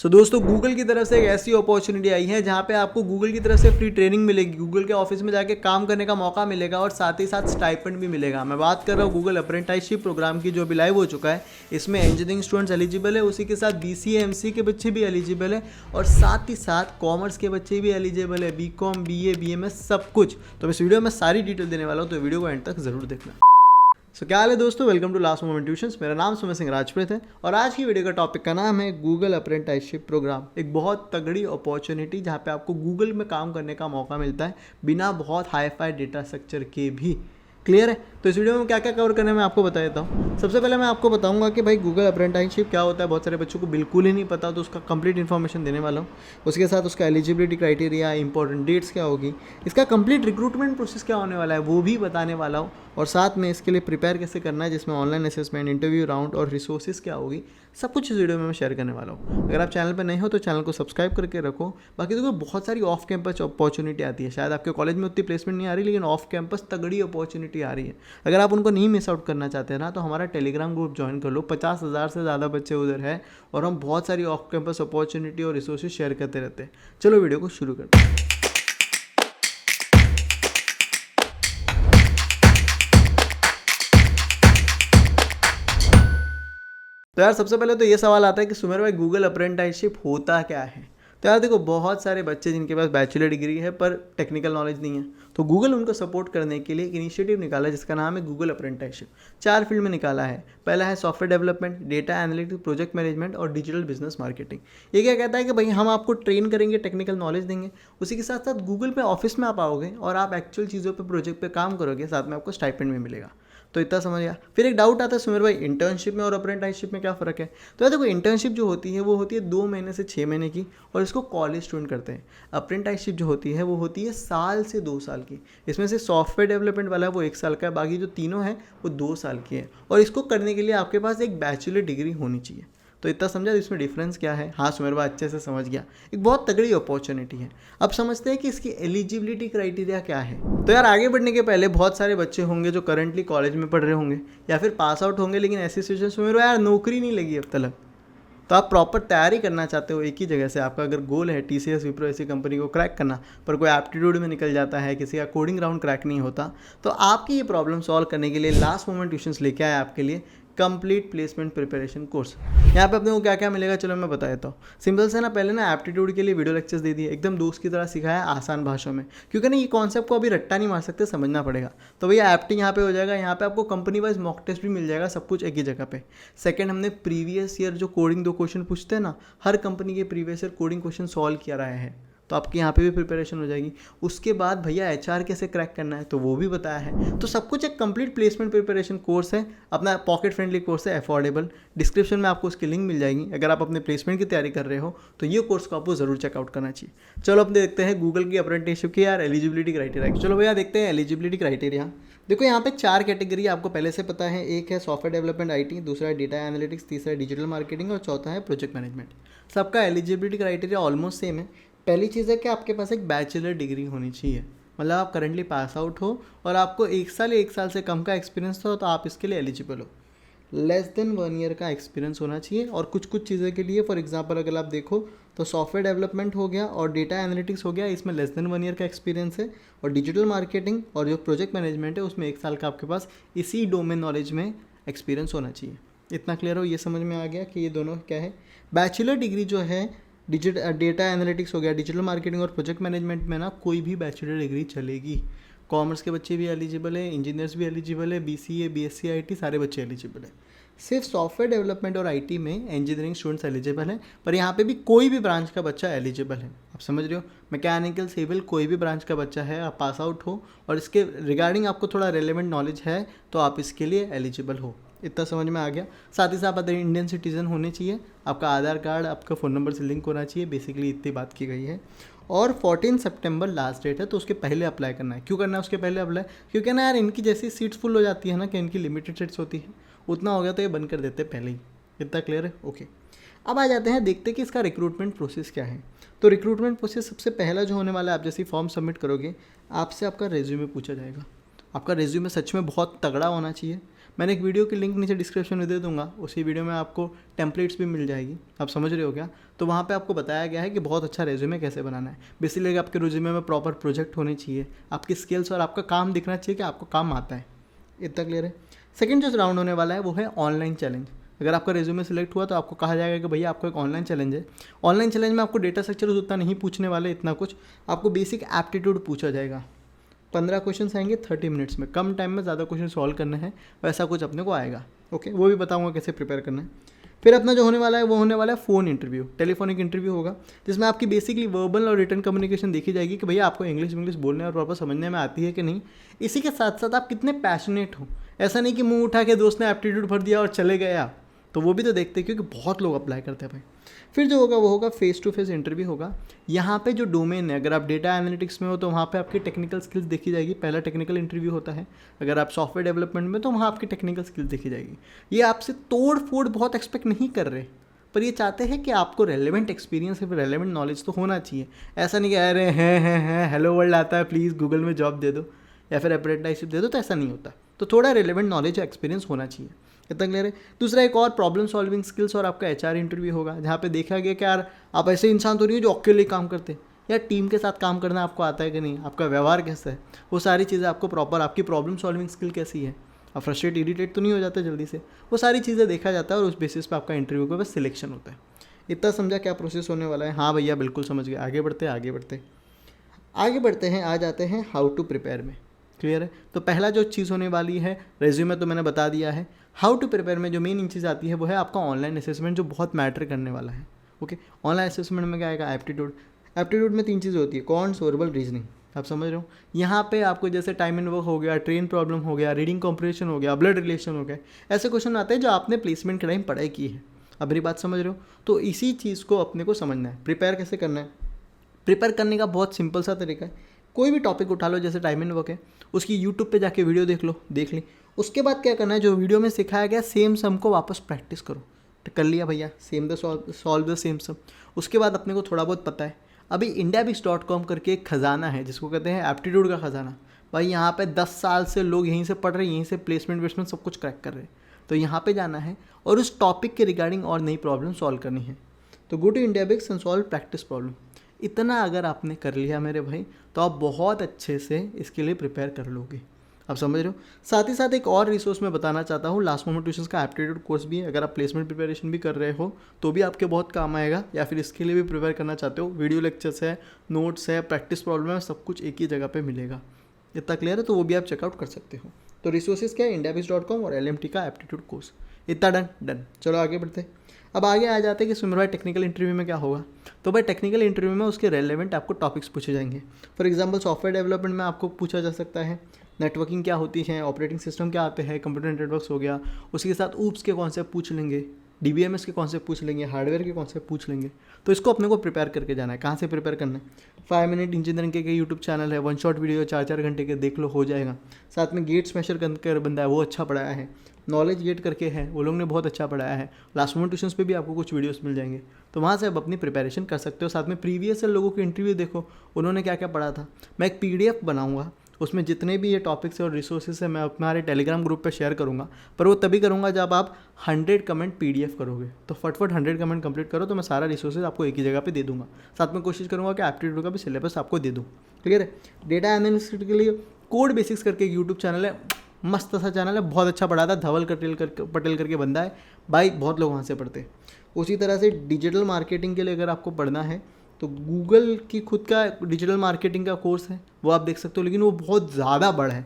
दोस्तों गूगल की तरफ से एक ऐसी अपॉर्चुनिटी आई है जहाँ पे आपको गूगल की तरफ से फ्री ट्रेनिंग मिलेगी, गूगल के ऑफिस में जाके काम करने का मौका मिलेगा और साथ ही साथ स्टाइपेंड भी मिलेगा। मैं बात कर रहा हूँ गूगल अप्रेंटिसशिप प्रोग्राम की, जो अभी लाइव हो चुका है। इसमें इंजीनियरिंग स्टूडेंट्स एलिजिबल है, उसी के साथ BCA MC के बच्चे भी एलिजिबल है और साथ ही साथ कॉमर्स के बच्चे भी एलिजिबल है, BCom BA BMS सब कुछ। तो इस वीडियो में सारी डिटेल देने वाला हूँ, तो वीडियो को एंड तक जरूर देखना। क्या हाल है दोस्तों, welcome to last moment tuitions. मेरा नाम सुमित सिंह राजपूत है और आज की वीडियो का टॉपिक का नाम है गूगल अप्रेंटिसशिप प्रोग्राम। एक बहुत तगड़ी अपॉर्चुनिटी जहाँ पे आपको गूगल में काम करने का मौका मिलता है बिना बहुत हाई फाई डेटा स्ट्रक्चर के भी। क्लियर है? तो इस वीडियो में क्या क्या कवर करने में आपको बता देता हूँ। सबसे पहले मैं आपको बताऊंगा कि भाई गूगल अप्रेंटिसशिप क्या होता है। बहुत सारे बच्चों को बिल्कुल ही नहीं पता, तो उसका कंप्लीट इन्फॉर्मेशन देने वाला हूँ। उसके साथ उसका एलिजिबिलिटी क्राइटेरिया, इंपॉर्टेंट डेट्स क्या होगी, इसका कंप्लीट रिक्रूटमेंट प्रोसेस क्या होने वाला है वो भी बताने वाला हूँ, और साथ में इसके लिए प्रिपेयर कैसे करना है, जिसमें ऑनलाइन असेसमेंट, इंटरव्यू राउंड और रिसोर्सेज क्या होगी, सब कुछ इस वीडियो में मैं शेयर करने वाला हूँ। अगर आप चैनल पर नहीं हो तो चैनल को सब्सक्राइब करके रखो। बाकी देखो बहुत सारी ऑफ कैंपस अपॉर्चुनिटी आती है, शायद आपके कॉलेज में उतनी प्लेसमेंट नहीं आ रही, लेकिन ऑफ कैंपस तगड़ी अपॉर्चुनिटी आ रही है। अगर आप उनको नहीं मिस आउट करना चाहते हैं ना, तो हमारा टेलीग्राम ग्रुप ज्वाइन कर लो। 50,000 से ज़्यादा बच्चे उधर है और हम बहुत सारी ऑफ कैंपस अपॉर्चुनिटी और रिसोर्सेज शेयर करते रहते हैं। चलो वीडियो को शुरू करते हैं। तो यार सबसे पहले तो ये सवाल आता है कि सुमेर भाई गूगल अप्रेंटिसशिप होता क्या है। तो यार देखो, बहुत सारे बच्चे जिनके पास बैचलर डिग्री है पर टेक्निकल नॉलेज नहीं है, तो गूगल उनको सपोर्ट करने के लिए एक इनिशिएटिव निकाला है जिसका नाम है गूगल अप्रेंटिसशिप। 4 फील्ड में निकाला है। पहला है software development, data analytics, project management और डिजिटल बिजनेस मार्केटिंग। ये क्या कहता है कि भाई हम आपको ट्रेन करेंगे, टेक्निकल नॉलेज देंगे, उसी के साथ साथ गूगल पे ऑफिस में आप आओगे और आप एक्चुअल चीज़ों पे, प्रोजेक्ट पे काम करोगे, साथ में आपको स्टाइपेंड भी मिलेगा। तो इतना समझ गया। फिर एक डाउट आता है सुमेर भाई, इंटर्नशिप में और अप्रेंटिसशिप में क्या फ़र्क है। तो यार देखो, इंटर्नशिप जो होती है वो होती है 2 महीने से 6 महीने की, और इसको कॉलेज स्टूडेंट करते हैं। अप्रेंटिसशिप जो होती है वो होती है साल से 2 साल की। इसमें से सॉफ्टवेयर डेवलपमेंट वाला है वो 1 साल का है, बाकी जो तीनों है वो 2 साल की है, और इसको करने के लिए आपके पास एक बैचलर डिग्री होनी चाहिए। तो इतना समझा इसमें डिफरेंस क्या है। हाँ सुमेर भाई अच्छे से समझ गया। एक बहुत तगड़ी अपॉर्चुनिटी है। अब समझते हैं कि इसकी एलिजिबिलिटी क्राइटेरिया क्या है। तो यार आगे बढ़ने के पहले बहुत सारे बच्चे होंगे जो करंटली कॉलेज में पढ़ रहे होंगे या फिर पास आउट होंगे, लेकिन ऐसी सिचुएशन में यार नौकरी नहीं लगी अब तक। तो आप प्रॉपर तैयारी करना चाहते हो एक ही जगह से। आपका अगर गोल है TCS विप्रो ऐसी कंपनी को क्रैक करना, पर कोई एप्टीट्यूड में निकल जाता है, किसी का कोडिंग राउंड क्रैक नहीं होता, तो आपकी ये प्रॉब्लम सॉल्व करने के लिए लास्ट मोमेंट ट्यूशंस लेके आए आपके लिए कंप्लीट प्लेसमेंट प्रिपरेशन कोर्स। यहाँ पे अपने को क्या क्या मिलेगा चलो मैं बता देता हूँ। सिंपल से ना, पहले ना एप्टीट्यूड के लिए वीडियो लेक्चर्स दे दिए, एकदम दोस्त की तरह सिखाया आसान भाषा में, क्योंकि ना ये कॉन्सेप्ट को अभी रट्टा नहीं मार सकते, समझना पड़ेगा। तो भैया एप्टी यहाँ पे हो जाएगा। यहाँ पे आपको कंपनी वाइज मॉक टेस्ट भी मिल जाएगा, सब कुछ एक ही जगह पे। सेकंड, हमने प्रीवियस ईयर जो कोडिंग 2 क्वेश्चन पूछते हैं ना, हर कंपनी के previous year coding question solve किया रहा है, तो आपकी यहाँ पे भी प्रिपरेशन हो जाएगी। उसके बाद भैया HR कैसे क्रैक करना है तो वो भी बताया है। तो सब कुछ एक कंप्लीट प्लेसमेंट प्रिपरेशन कोर्स है, अपना पॉकेट फ्रेंडली कोर्स है, अफोर्डेबल। डिस्क्रिप्शन में आपको उसकी लिंक मिल जाएगी। अगर आप अपने प्लेसमेंट की तैयारी कर रहे हो तो ये कोर्स को आपको जरूर चेकआउट करना चाहिए। चलो अब देखते हैं गूगल की अप्रेंटिसशिप की यार एलिजिबिलिटी क्राइटेरिया। चलो भैया देखते हैं एलिजिबिलिटी क्राइटेरिया। देखो यहाँ पे 4 कैटेगरी आपको पहले से पता है। एक है सॉफ्टवेयर डेवलपमेंट IT, दूसरा है डेटा एनालिटिक्स, तीसरा है डिजिटल मार्केटिंग और चौथा है प्रोजेक्ट मैनेजमेंट। सबका एलिजिबिलिटी क्राइटेरिया ऑलमोस्ट सेम है। पहली चीज़ है कि आपके पास एक बैचलर डिग्री होनी चाहिए, मतलब आप करंटली पास आउट हो और आपको 1 साल या 1 साल से कम का एक्सपीरियंस हो, तो आप इसके लिए एलिजिबल हो। लेस देन 1 ईयर का एक्सपीरियंस होना चाहिए। और कुछ कुछ चीज़ों के लिए, फॉर एग्जांपल अगर आप देखो तो सॉफ्टवेयर डेवलपमेंट हो गया और डेटा एनालिटिक्स हो गया, इसमें लेस देन 1 ईयर का एक्सपीरियंस है। और डिजिटल मार्केटिंग और जो प्रोजेक्ट मैनेजमेंट है उसमें 1 साल का आपके पास इसी डोमेन नॉलेज में एक्सपीरियंस होना चाहिए। इतना क्लियर हो, ये समझ में आ गया कि ये दोनों क्या है। बैचलर डिग्री जो है डेटा एनालिटिक्स हो गया, डिजिटल मार्केटिंग और प्रोजेक्ट मैनेजमेंट में ना कोई भी बैचलर डिग्री चलेगी। कॉमर्स के बच्चे भी एलिजिबल है, इंजीनियर्स भी एलिजिबल है, BCA BSc IT सारे बच्चे एलिजिबल है। सिर्फ सॉफ्टवेयर डेवलपमेंट और IT में इंजीनियरिंग स्टूडेंट्स एलिजिबल है, पर यहाँ पे भी कोई भी ब्रांच का बच्चा एलिजिबल है। आप समझ रहे हो, मैकेनिकल, सिविल, कोई भी ब्रांच का बच्चा है, आप पास आउट हो और इसके रिगार्डिंग आपको थोड़ा रेलेवेंट नॉलेज है तो आप इसके लिए एलिजिबल हो। इतना समझ में आ गया। साथ ही साथ अदर इंडियन सिटीज़न होने चाहिए, आपका आधार कार्ड आपका फ़ोन नंबर से लिंक होना चाहिए। बेसिकली इतनी बात की गई है। और 14 सितंबर लास्ट डेट है, तो उसके पहले अप्लाई करना है। क्यों करना है उसके पहले अप्लाई? क्योंकि ना यार इनकी जैसी सीट्स फुल हो जाती है ना, कि इनकी लिमिटेड सीट्स होती है, उतना हो गया तो ये बंद कर देते हैं पहले ही। इतना क्लियर है? ओके। अब आ जाते हैं, देखते हैं कि इसका रिक्रूटमेंट प्रोसेस क्या है। तो रिक्रूटमेंट प्रोसेस सबसे पहला जो होने वाला है, आप जैसे फॉर्म सबमिट करोगे आपसे आपका रेज्यूमे पूछा जाएगा। आपका रेज्यूमे सच में बहुत तगड़ा होना चाहिए। मैंने एक वीडियो की लिंक नीचे डिस्क्रिप्शन में दे दूंगा, उसी वीडियो में आपको टेम्पलेट्स भी मिल जाएगी, आप समझ रहे हो क्या। तो वहाँ पे आपको बताया गया है कि बहुत अच्छा रेज्यूमे कैसे बनाना है। बेसिकली आपके रेज्यूमे में प्रॉपर प्रोजेक्ट होने चाहिए, आपकी स्किल्स और आपका काम दिखना चाहिए कि आपको काम आता है। इतना क्लियर है। सेकंड जो राउंड होने वाला है वो है ऑनलाइन चैलेंज। अगर आपका रेज्यूमे सेलेक्ट हुआ तो आपको कहा जाएगा कि भैया आपको एक ऑनलाइन चैलेंज है। ऑनलाइन चैलेंज में आपको डेटा स्ट्रक्चर उतना नहीं पूछने वाले, इतना कुछ आपको बेसिक एप्टीट्यूड पूछा जाएगा। 15 क्वेश्चन आएंगे 30 मिनट्स में, कम टाइम में ज़्यादा क्वेश्चन सॉल्व करने हैं, वैसा कुछ अपने को आएगा। ओके, वो भी बताऊंगा कैसे प्रिपेयर करना है। फिर अपना जो होने वाला है वो होने वाला है फ़ोन इंटरव्यू, टेलीफोनिक इंटरव्यू होगा, जिसमें आपकी बेसिकली वर्बल और रिटन कम्युनिकेशन देखी जाएगी कि भैया आपको इंग्लिश बोलने और प्रॉपर समझने में आती है कि नहीं। इसी के साथ साथ आप कितने पैशनेट हो। ऐसा नहीं कि मुंह उठा के दोस्त ने एप्टीट्यूड भर दिया और चले गए आप, तो वो भी तो देखते हैं, क्योंकि बहुत लोग अप्लाई करते हैं भाई। फिर जो होगा वो होगा फेस टू फेस इंटरव्यू होगा। यहाँ पे जो डोमेन है, अगर आप डेटा एनालिटिक्स में हो तो वहाँ पे आपकी टेक्निकल स्किल्स देखी जाएगी, पहला टेक्निकल इंटरव्यू होता है। अगर आप सॉफ्टवेयर डेवलपमेंट में तो वहाँ आपकी टेक्निकल स्किल्स देखी जाएगी। ये आपसे तोड़ फोड़ बहुत एक्सपेक्ट नहीं कर रहे, पर ये चाहते हैं कि आपको रेलेवेंट एक्सपीरियंस या फिर रेलेवेंट नॉलेज तो होना चाहिए। ऐसा नहीं कि अरे हैं हेलो वर्ल्ड आता है प्लीज़ गूगल में जॉब दे दो या फिर अप्रेंटिसशिप दे दो, तो ऐसा नहीं होता। तो थोड़ा रेलेवेंट नॉलेज या एक्सपीरियंस होना चाहिए। इतना क्लियर है। दूसरा एक और प्रॉब्लम सॉल्विंग स्किल्स और आपका एचआर इंटरव्यू होगा, जहाँ पे देखा गया कि यार आप ऐसे इंसान तो नहीं हो जो अकेले काम करते हैं, या टीम के साथ काम करना आपको आता है कि नहीं, आपका व्यवहार कैसा है, वो सारी चीज़ें आपको प्रॉपर, आपकी प्रॉब्लम सॉल्विंग स्किल कैसी है, आप फ्रस्ट्रेट इरिटेट तो नहीं हो जाते जल्दी से, वो सारी चीज़ें देखा जाता है और उस बेसिस पे आपका इंटरव्यू का बस सिलेक्शन होता है। इतना समझा क्या प्रोसेस होने वाला है। हाँ भैया बिल्कुल समझ गए। आगे बढ़ते हैं, आ जाते हैं हाउ टू प्रिपेयर में। क्लियर है। तो पहला जो चीज़ होने वाली है, रेज्यूमे तो मैंने बता दिया है। हाउ टू प्रिपेयर में जो मेन चीज़ आती है वो है आपका ऑनलाइन असेसमेंट, जो बहुत मैटर करने वाला है। ओके, ऑनलाइन असेसमेंट में क्या आएगा, एप्टीट्यूड में 3 चीज़ें होती है, कॉन्ट्स, वर्बल, रीजनिंग। आप समझ रहे हो। यहाँ पे आपको जैसे टाइम एंड वर्क हो गया, ट्रेन प्रॉब्लम हो गया, रीडिंग कॉम्प्रिहेंशन हो गया, ब्लड रिलेशन हो गया, ऐसे क्वेश्चन आते हैं जो आपने प्लेसमेंट के टाइम पढ़ाई की है। अब मेरी बात समझ रहे हो। तो इसी चीज़ को अपने को समझना है। प्रिपेयर कैसे करना है, प्रिपेयर करने का बहुत सिंपल सा तरीका है। कोई भी टॉपिक उठा लो, जैसे टाइम एंड वर्क है, उसकी यूट्यूब पे जाके वीडियो देख ली। उसके बाद क्या करना है, जो वीडियो में सिखाया गया सेम सम को वापस प्रैक्टिस करो। तो कर लिया भैया, सॉल्व द सेम सम। उसके बाद अपने को थोड़ा बहुत पता है। अभी indiabix.com करके एक खजाना है जिसको कहते हैं एप्टीट्यूड का खजाना। भाई यहाँ पे 10 साल से लोग यहीं से पढ़ रहे हैं, यहीं से प्लेसमेंट सब कुछ क्रैक कर रहे हैं। तो यहाँ पे जाना है और उस टॉपिक के रिगार्डिंग और नई प्रॉब्लम सॉल्व करनी है। तो go to indiabix and solve practice problem. इतना अगर आपने कर लिया मेरे भाई, तो आप बहुत अच्छे से इसके लिए प्रिपेयर कर लोगे। आप समझ रहे हो। साथ ही साथ एक और रिसोर्स मैं बताना चाहता हूँ, लास्ट मोमेंट ट्यूशंस का एप्टीट्यूड कोर्स भी है। अगर आप प्लेसमेंट प्रिपरेशन भी कर रहे हो तो भी आपके बहुत काम आएगा, या फिर इसके लिए भी प्रिपेयर करना चाहते हो, वीडियो लेक्चर्स है, नोट्स है, प्रैक्टिस प्रॉब्लम है, सब कुछ एक ही जगह पे मिलेगा। इतना क्लियर है। तो वो भी आप चेकआउट कर सकते हो। तो रिसोर्सेज क्या है, indiabix.com और LMT का एप्टीट्यूड कोर्स। इतना डन। चलो आगे बढ़ते। अब आगे आ जाते हैं कि सुमिर भाई टेक्निकल इंटरव्यू में क्या होगा। तो भाई टेक्निकल इंटरव्यू में उसके रेलेवेंट आपको टॉपिक्स पूछे जाएंगे। फॉर एग्जांपल सॉफ्टवेयर डेवलपमेंट में आपको पूछा जा सकता है नेटवर्किंग क्या होती है, ऑपरेटिंग सिस्टम क्या आते हैं, कंप्यूटर नेटवर्क्स हो गया, उसके साथ ऊप्स के कॉन्सेप्ट पूछ लेंगे, DBMS के कॉन्सेप्ट पूछ लेंगे, हार्डवेयर के कॉन्सेप्ट पूछ लेंगे। तो इसको अपने को प्रिपेयर करके जाना है। कहाँ से प्रिपेयर करना है, 5 मिनट इंजीनियरिंग के यूट्यूब चैनल है, 1 शॉट वीडियो 4-4 घंटे के देख लो, हो जाएगा। साथ में गेट स्मैशर कर बंदा है, वो अच्छा पढ़ाया है। नॉलेज गेट करके है, वो लोग ने बहुत अच्छा पढ़ाया है। लास्ट मोमेंट ट्यूशंस पे भी आपको कुछ वीडियोस मिल जाएंगे, तो वहाँ से आप अपनी प्रिपरेशन कर सकते हो। साथ में प्रीवियस लोगों के इंटरव्यू देखो, उन्होंने क्या क्या पढ़ा था। मैं एक PDF बनाऊँगा, उसमें जितने भी ये टॉपिक्स है और रिसोर्सेज है मैं हमारे टेलीग्राम ग्रुप पे शेयर करूँगा। पर वो तभी करूँगा जब आप 100 कमेंट PDF करोगे। तो फटफट 100 कमेंट कंप्लीट करो, तो मैं सारा रिसोर्सेज आपको एक ही जगह पे दे दूँगा। साथ में कोशिश करूँगा कि एप्टीट्यूड का भी सिलेबस आपको दे दूँ। क्लियर है। डेटा एनालिसिस के लिए कोड बेसिक्स करके एक यूट्यूब चैनल है, मस्त सा चैनल है, बहुत अच्छा पढ़ाता है। धवल पटेल करके बंदा है भाई, बहुत लोग वहाँ से पढ़ते हैं। उसी तरह से डिजिटल मार्केटिंग के लिए अगर आपको पढ़ना है तो गूगल की खुद का डिजिटल मार्केटिंग का कोर्स है, वो आप देख सकते हो, लेकिन वो बहुत ज़्यादा बड़ा है।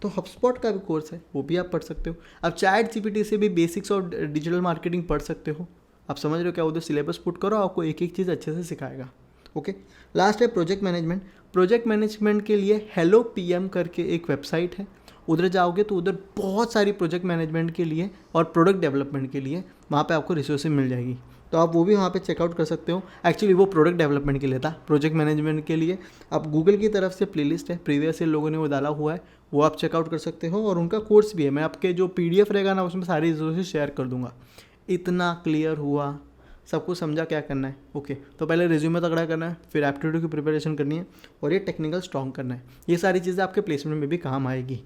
तो HubSpot का भी कोर्स है, वो भी आप पढ़ सकते हो। अब ChatGPT से भी बेसिक्स और डिजिटल मार्केटिंग पढ़ सकते हो। आप समझ रहे हो क्या, उधर सिलेबस पुट करो, आपको एक एक चीज़ अच्छे से सिखाएगा। ओके, लास्ट है प्रोजेक्ट मैनेजमेंट। प्रोजेक्ट मैनेजमेंट के लिए हेलो PM करके एक वेबसाइट है, उधर जाओगे तो उधर बहुत सारी प्रोजेक्ट मैनेजमेंट के लिए और प्रोडक्ट डेवलपमेंट के लिए वहाँ पे आपको रिसोर्सेज मिल जाएगी। तो आप वो भी वहाँ पे चेकआउट कर सकते हो। एक्चुअली वो प्रोडक्ट डेवलपमेंट के लिए था, प्रोजेक्ट मैनेजमेंट के लिए आप गूगल की तरफ से प्लेलिस्ट है, प्रीवियस ईयर लोगों ने वो डाला हुआ है, वो आप चेकआउट कर सकते हो। और उनका कोर्स भी है, मैं आपके जो PDF रहेगा ना उसमें सारी रिसोर्सेज शेयर कर दूँगा। इतना क्लियर हुआ, सब कुछ समझा क्या करना है। ओके, तो पहले रिज्यूमे तगड़ा करना है, फिर एप्टीट्यूड की प्रिपरेशन करनी है और ये टेक्निकल स्ट्रॉन्ग करना है। ये सारी चीज़ें आपके प्लेसमेंट में भी काम आएगी।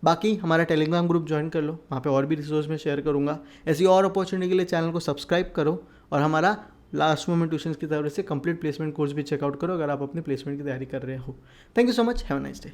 बाकी हमारा टेलीग्राम ग्रुप ज्वाइन कर लो, वहाँ पे और भी रिसोर्स मैं शेयर करूँगा। ऐसी और अपॉर्चुनिटी के लिए चैनल को सब्सक्राइब करो और हमारा लास्ट मोमेंट ट्यूशंस की तरफ से कंप्लीट प्लेसमेंट कोर्स भी चेकआउट करो अगर आप अपनी प्लेसमेंट की तैयारी कर रहे हो। Thank you so much, have a nice day.